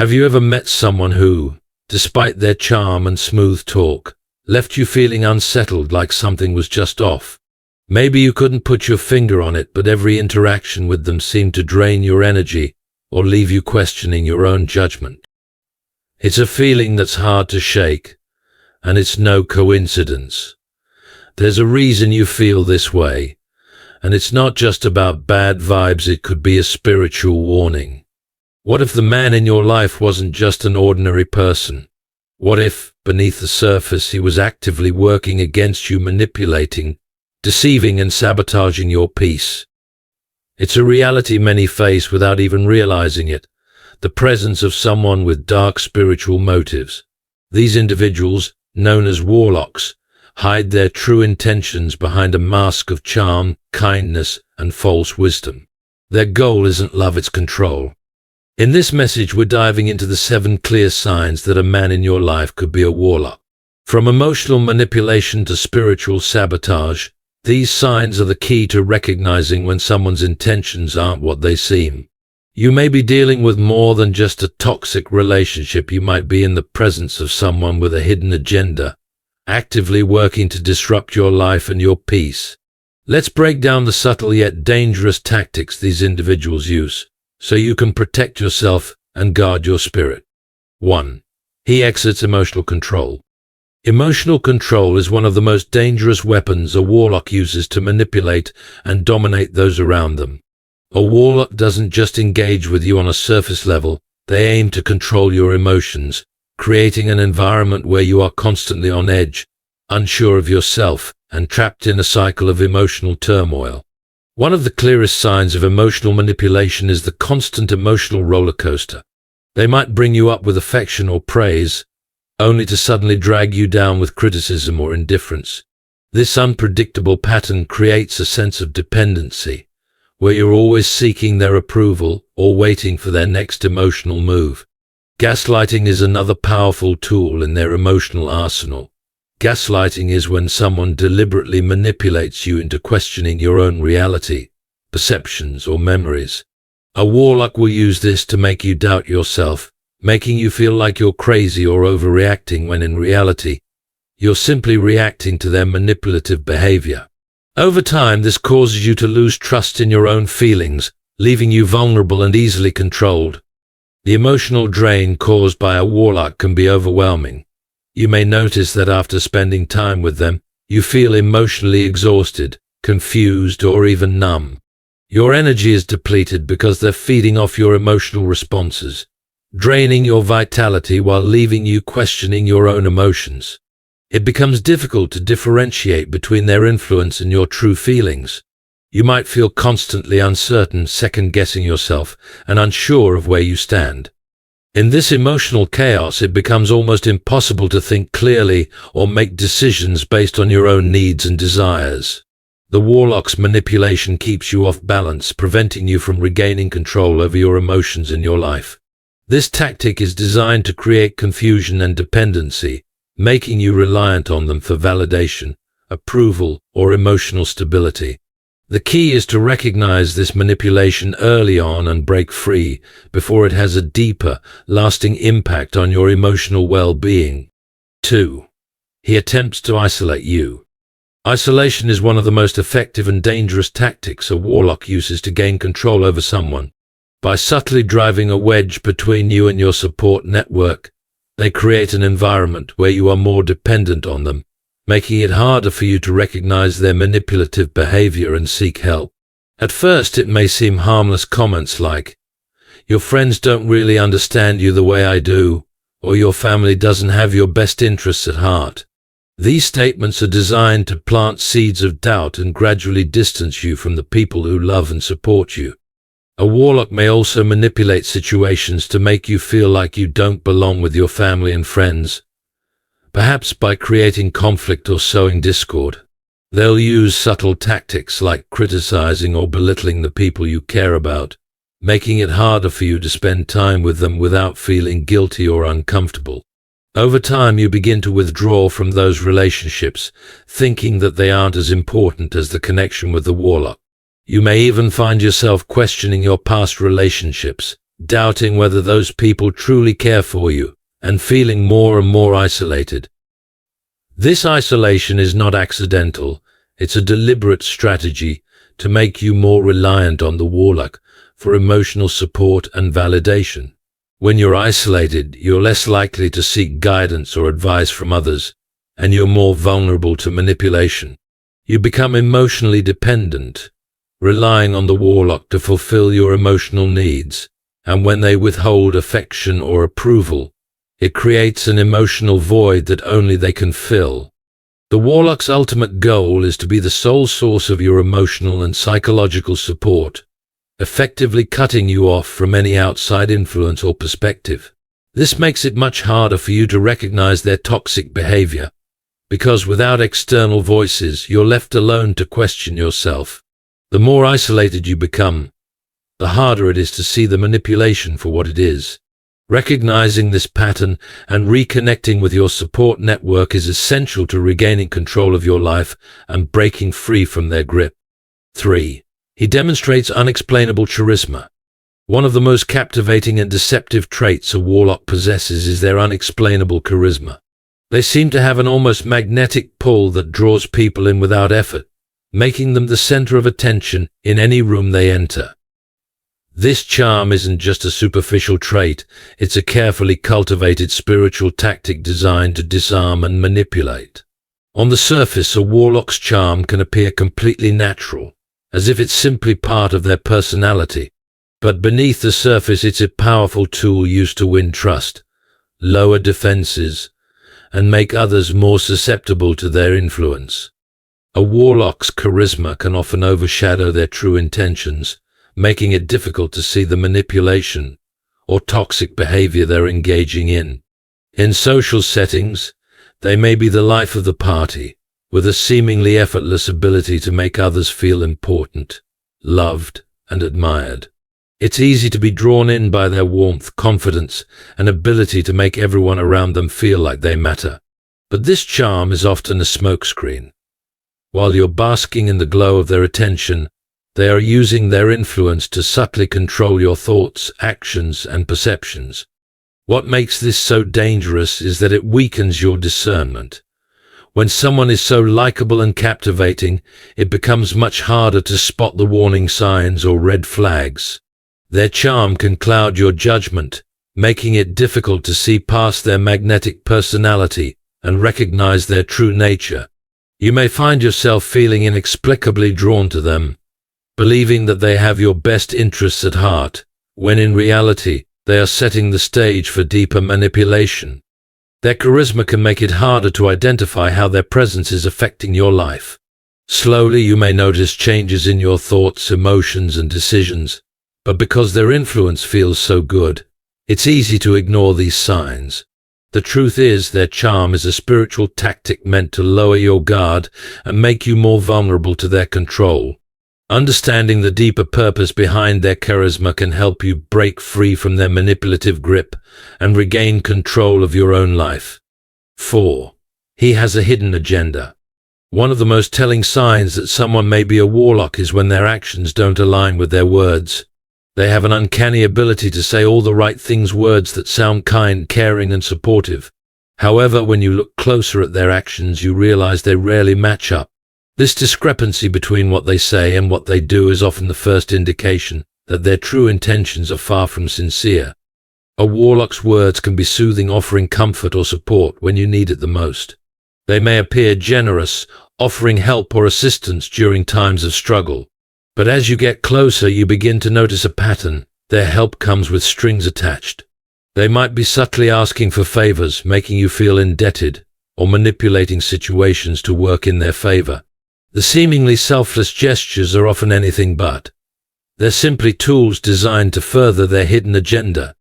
Have you ever met someone who, despite their charm and smooth talk, left you feeling unsettled, like something was just off? Maybe you couldn't put your finger on it, but every interaction with them seemed to drain your energy or leave you questioning your own judgment. It's a feeling that's hard to shake, and it's no coincidence. There's a reason you feel this way, and it's not just about bad vibes. It could be a spiritual warning. What if the man in your life wasn't just an ordinary person? What if, beneath the surface, he was actively working against you, manipulating, deceiving and sabotaging your peace? It's a reality many face without even realizing it, the presence of someone with dark spiritual motives. These individuals, known as warlocks, hide their true intentions behind a mask of charm, kindness, and false wisdom. Their goal isn't love, it's control. In this message, we're diving into the 7 clear signs that a man in your life could be a warlock. From emotional manipulation to spiritual sabotage, these signs are the key to recognizing when someone's intentions aren't what they seem. You may be dealing with more than just a toxic relationship. You might be in the presence of someone with a hidden agenda, actively working to disrupt your life and your peace. Let's break down the subtle yet dangerous tactics these individuals use, so you can protect yourself and guard your spirit. 1. He exerts emotional control. Emotional control is one of the most dangerous weapons a warlock uses to manipulate and dominate those around them. A warlock doesn't just engage with you on a surface level, they aim to control your emotions, creating an environment where you are constantly on edge, unsure of yourself, and trapped in a cycle of emotional turmoil. One of the clearest signs of emotional manipulation is the constant emotional roller coaster. They might bring you up with affection or praise, only to suddenly drag you down with criticism or indifference. This unpredictable pattern creates a sense of dependency, where you're always seeking their approval or waiting for their next emotional move. Gaslighting is another powerful tool in their emotional arsenal. Gaslighting is when someone deliberately manipulates you into questioning your own reality, perceptions, or memories. A warlock will use this to make you doubt yourself, making you feel like you're crazy or overreacting when in reality, you're simply reacting to their manipulative behavior. Over time, this causes you to lose trust in your own feelings, leaving you vulnerable and easily controlled. The emotional drain caused by a warlock can be overwhelming. You may notice that after spending time with them, you feel emotionally exhausted, confused, or even numb. Your energy is depleted because they're feeding off your emotional responses, draining your vitality while leaving you questioning your own emotions. It becomes difficult to differentiate between their influence and your true feelings. You might feel constantly uncertain, second-guessing yourself, and unsure of where you stand. In this emotional chaos, it becomes almost impossible to think clearly or make decisions based on your own needs and desires. The warlock's manipulation keeps you off balance, preventing you from regaining control over your emotions in your life. This tactic is designed to create confusion and dependency, making you reliant on them for validation, approval, or emotional stability. The key is to recognize this manipulation early on and break free before it has a deeper, lasting impact on your emotional well-being. 2. He attempts to isolate you. Isolation is one of the most effective and dangerous tactics a warlock uses to gain control over someone. By subtly driving a wedge between you and your support network, they create an environment where you are more dependent on them, making it harder for you to recognize their manipulative behavior and seek help. At first, it may seem harmless comments like, "Your friends don't really understand you the way I do," or "Your family doesn't have your best interests at heart." These statements are designed to plant seeds of doubt and gradually distance you from the people who love and support you. A warlock may also manipulate situations to make you feel like you don't belong with your family and friends, perhaps by creating conflict or sowing discord. They'll use subtle tactics like criticizing or belittling the people you care about, making it harder for you to spend time with them without feeling guilty or uncomfortable. Over time, you begin to withdraw from those relationships, thinking that they aren't as important as the connection with the warlock. You may even find yourself questioning your past relationships, doubting whether those people truly care for you, and feeling more and more isolated. This isolation is not accidental, it's a deliberate strategy to make you more reliant on the Warlock for emotional support and validation. When you're isolated, you're less likely to seek guidance or advice from others, and you're more vulnerable to manipulation. You become emotionally dependent, relying on the Warlock to fulfill your emotional needs, and when they withhold affection or approval, it creates an emotional void that only they can fill. The Warlock's ultimate goal is to be the sole source of your emotional and psychological support, effectively cutting you off from any outside influence or perspective. This makes it much harder for you to recognize their toxic behavior, because without external voices, you're left alone to question yourself. The more isolated you become, the harder it is to see the manipulation for what it is. Recognizing this pattern and reconnecting with your support network is essential to regaining control of your life and breaking free from their grip. 3. He demonstrates unexplainable charisma. One of the most captivating and deceptive traits a Warlock possesses is their unexplainable charisma. They seem to have an almost magnetic pull that draws people in without effort, making them the center of attention in any room they enter. This charm isn't just a superficial trait, it's a carefully cultivated spiritual tactic designed to disarm and manipulate. On the surface, a Warlock's charm can appear completely natural, as if it's simply part of their personality. But beneath the surface, it's a powerful tool used to win trust, lower defenses, and make others more susceptible to their influence. A Warlock's charisma can often overshadow their true intentions, making it difficult to see the manipulation or toxic behavior they're engaging in. In social settings, they may be the life of the party, with a seemingly effortless ability to make others feel important, loved, and admired. It's easy to be drawn in by their warmth, confidence, and ability to make everyone around them feel like they matter. But this charm is often a smokescreen. While you're basking in the glow of their attention, they are using their influence to subtly control your thoughts, actions, and perceptions. What makes this so dangerous is that it weakens your discernment. When someone is so likable and captivating, it becomes much harder to spot the warning signs or red flags. Their charm can cloud your judgment, making it difficult to see past their magnetic personality and recognize their true nature. You may find yourself feeling inexplicably drawn to them, believing that they have your best interests at heart, when in reality, they are setting the stage for deeper manipulation. Their charisma can make it harder to identify how their presence is affecting your life. Slowly, you may notice changes in your thoughts, emotions, and decisions, but because their influence feels so good, it's easy to ignore these signs. The truth is, their charm is a spiritual tactic meant to lower your guard and make you more vulnerable to their control. Understanding the deeper purpose behind their charisma can help you break free from their manipulative grip and regain control of your own life. 4. He has a hidden agenda. One of the most telling signs that someone may be a Warlock is when their actions don't align with their words. They have an uncanny ability to say all the right things, words that sound kind, caring, and supportive. However, when you look closer at their actions, you realize they rarely match up. This discrepancy between what they say and what they do is often the first indication that their true intentions are far from sincere. A Warlock's words can be soothing, offering comfort or support when you need it the most. They may appear generous, offering help or assistance during times of struggle. But as you get closer, you begin to notice a pattern. Their help comes with strings attached. They might be subtly asking for favors, making you feel indebted, or manipulating situations to work in their favor. The seemingly selfless gestures are often anything but. They're simply tools designed to further their hidden agenda.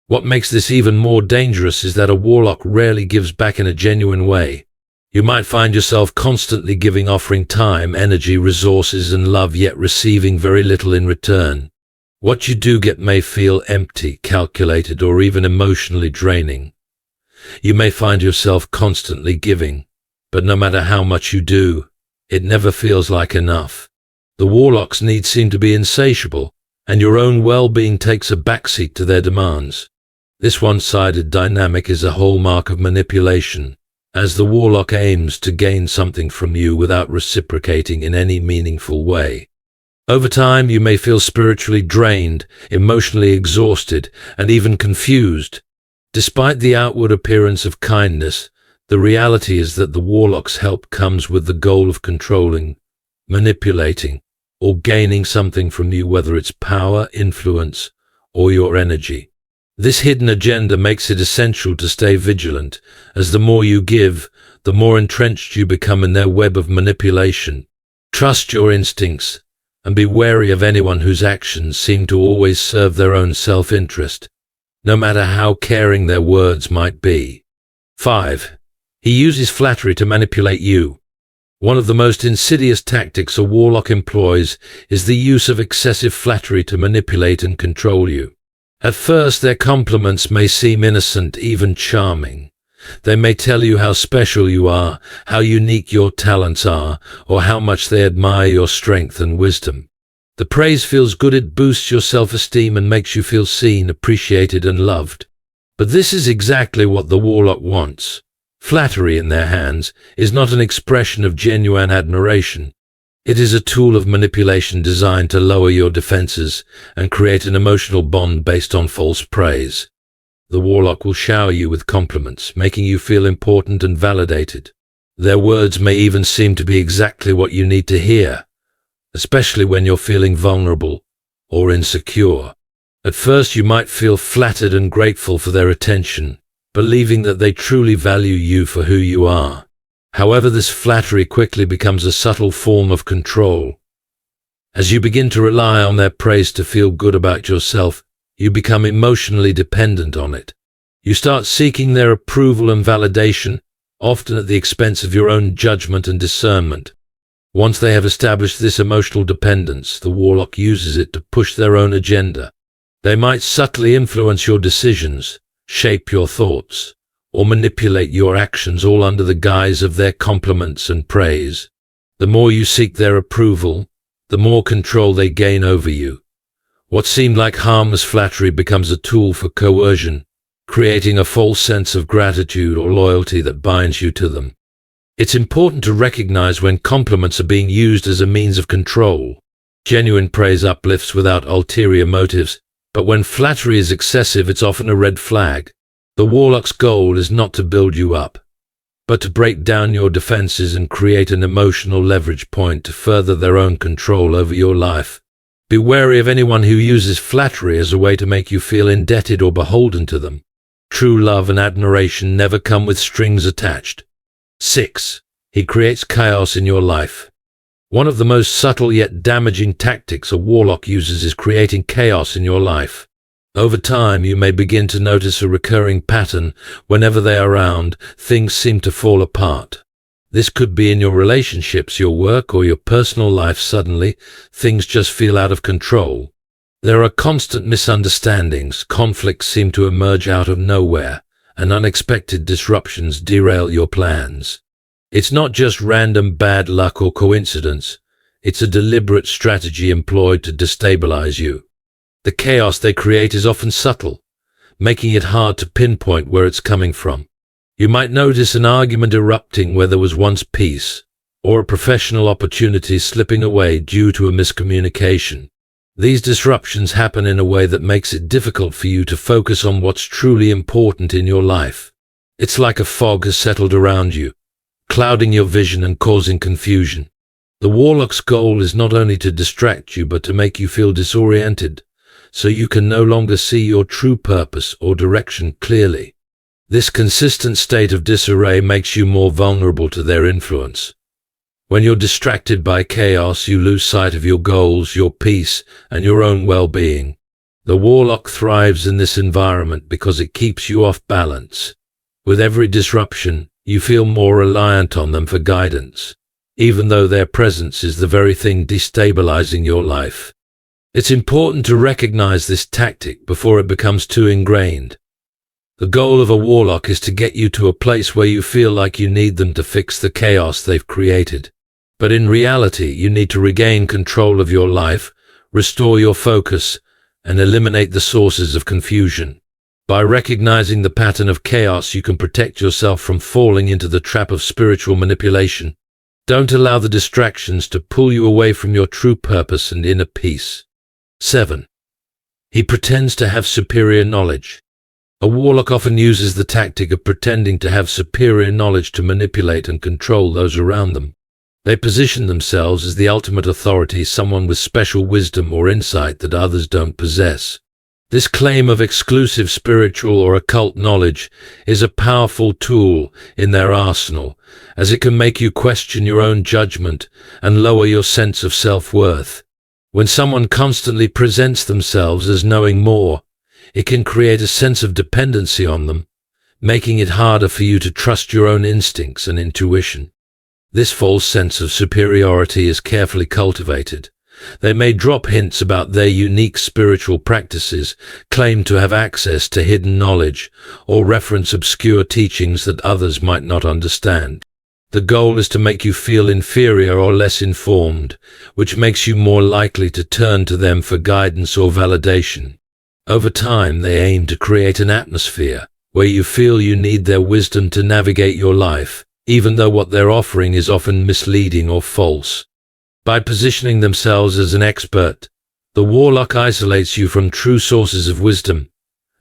What makes this even more dangerous is that a Warlock rarely gives back in a genuine way. You might find yourself constantly giving, offering time, energy, resources, and love, yet receiving very little in return. What you do get may feel empty, calculated, or even emotionally draining. You may find yourself constantly giving, but no matter how much you do, it never feels like enough. The Warlock's needs seem to be insatiable, and your own well-being takes a backseat to their demands. This one-sided dynamic is a hallmark of manipulation, as the warlock aims to gain something from you without reciprocating in any meaningful way. Over time, you may feel spiritually drained, emotionally exhausted, and even confused. Despite the outward appearance of kindness, the reality is that the warlock's help comes with the goal of controlling, manipulating, or gaining something from you, whether it's power, influence, or your energy. This hidden agenda makes it essential to stay vigilant, as the more you give, the more entrenched you become in their web of manipulation. Trust your instincts, and be wary of anyone whose actions seem to always serve their own self-interest, no matter how caring their words might be. 5. He uses flattery to manipulate you. One of the most insidious tactics a warlock employs is the use of excessive flattery to manipulate and control you. At first, their compliments may seem innocent, even charming. They may tell you how special you are, how unique your talents are, or how much they admire your strength and wisdom. The praise feels good, it boosts your self-esteem and makes you feel seen, appreciated, and loved. But this is exactly what the warlock wants. Flattery in their hands is not an expression of genuine admiration. It is a tool of manipulation designed to lower your defenses and create an emotional bond based on false praise. The warlock will shower you with compliments, making you feel important and validated. Their words may even seem to be exactly what you need to hear, especially when you're feeling vulnerable or insecure. At first, you might feel flattered and grateful for their attention, believing that they truly value you for who you are. However, this flattery quickly becomes a subtle form of control. As you begin to rely on their praise to feel good about yourself, you become emotionally dependent on it. You start seeking their approval and validation, often at the expense of your own judgment and discernment. Once they have established this emotional dependence, the warlock uses it to push their own agenda. They might subtly influence your decisions, shape your thoughts, or manipulate your actions, all under the guise of their compliments and praise. The more you seek their approval, the more control they gain over you. What seemed like harmless flattery becomes a tool for coercion, creating a false sense of gratitude or loyalty that binds you to them. It's important to recognize when compliments are being used as a means of control. Genuine praise uplifts without ulterior motives, but when flattery is excessive, it's often a red flag. The warlock's goal is not to build you up, but to break down your defenses and create an emotional leverage point to further their own control over your life. Be wary of anyone who uses flattery as a way to make you feel indebted or beholden to them. True love and admiration never come with strings attached. 6. He creates chaos in your life. One of the most subtle yet damaging tactics a warlock uses is creating chaos in your life. Over time, you may begin to notice a recurring pattern. Whenever they are around, things seem to fall apart. This could be in your relationships, your work, or your personal life. Suddenly, things just feel out of control. There are constant misunderstandings, conflicts seem to emerge out of nowhere, and unexpected disruptions derail your plans. It's not just random bad luck or coincidence. It's a deliberate strategy employed to destabilize you. The chaos they create is often subtle, making it hard to pinpoint where it's coming from. You might notice an argument erupting where there was once peace, or a professional opportunity slipping away due to a miscommunication. These disruptions happen in a way that makes it difficult for you to focus on what's truly important in your life. It's like a fog has settled around you, clouding your vision and causing confusion. The warlock's goal is not only to distract you, but to make you feel disoriented, so you can no longer see your true purpose or direction clearly. This consistent state of disarray makes you more vulnerable to their influence. When you're distracted by chaos, you lose sight of your goals, your peace, and your own well-being. The warlock thrives in this environment because it keeps you off balance. With every disruption, you feel more reliant on them for guidance, even though their presence is the very thing destabilizing your life. It's important to recognize this tactic before it becomes too ingrained. The goal of a warlock is to get you to a place where you feel like you need them to fix the chaos they've created. But in reality, you need to regain control of your life, restore your focus, and eliminate the sources of confusion. By recognizing the pattern of chaos, you can protect yourself from falling into the trap of spiritual manipulation. Don't allow the distractions to pull you away from your true purpose and inner peace. 7. He pretends to have superior knowledge. A warlock often uses the tactic of pretending to have superior knowledge to manipulate and control those around them. They position themselves as the ultimate authority, someone with special wisdom or insight that others don't possess. This claim of exclusive spiritual or occult knowledge is a powerful tool in their arsenal, as it can make you question your own judgment and lower your sense of self-worth. When someone constantly presents themselves as knowing more, it can create a sense of dependency on them, making it harder for you to trust your own instincts and intuition. This false sense of superiority is carefully cultivated. They may drop hints about their unique spiritual practices, claim to have access to hidden knowledge, or reference obscure teachings that others might not understand. The goal is to make you feel inferior or less informed, which makes you more likely to turn to them for guidance or validation. Over time, they aim to create an atmosphere where you feel you need their wisdom to navigate your life, even though what they're offering is often misleading or false. By positioning themselves as an expert, the warlock isolates you from true sources of wisdom,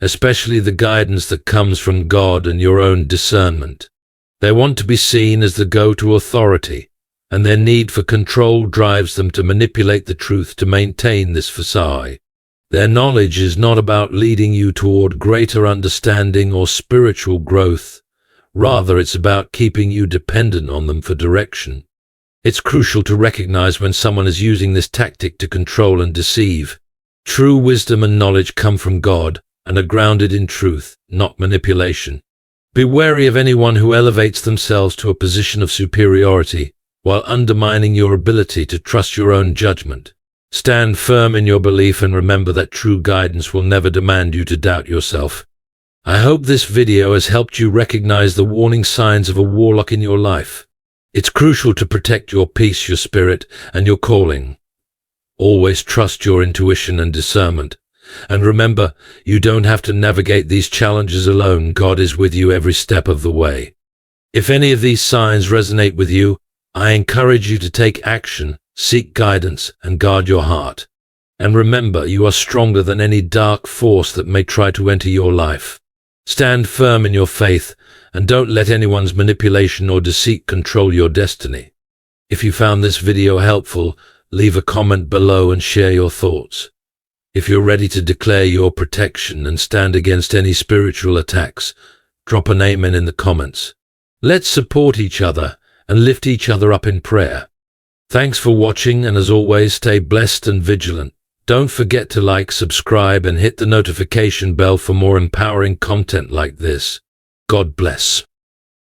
especially the guidance that comes from God and your own discernment. They want to be seen as the go-to authority, and their need for control drives them to manipulate the truth to maintain this facade. Their knowledge is not about leading you toward greater understanding or spiritual growth. Rather, it's about keeping you dependent on them for direction. It's crucial to recognize when someone is using this tactic to control and deceive. True wisdom and knowledge come from God and are grounded in truth, not manipulation. Be wary of anyone who elevates themselves to a position of superiority while undermining your ability to trust your own judgment. Stand firm in your belief and remember that true guidance will never demand you to doubt yourself. I hope this video has helped you recognize the warning signs of a warlock in your life. It's crucial to protect your peace, your spirit, and your calling. Always trust your intuition and discernment. And remember, you don't have to navigate these challenges alone. God is with you every step of the way. If any of these signs resonate with you, I encourage you to take action, seek guidance, and guard your heart. And remember, you are stronger than any dark force that may try to enter your life. Stand firm in your faith, and don't let anyone's manipulation or deceit control your destiny. If you found this video helpful, leave a comment below and share your thoughts. If you're ready to declare your protection and stand against any spiritual attacks, drop an amen in the comments. Let's support each other and lift each other up in prayer. Thanks for watching, and as always, stay blessed and vigilant. Don't forget to like, subscribe, and hit the notification bell for more empowering content like this. God bless.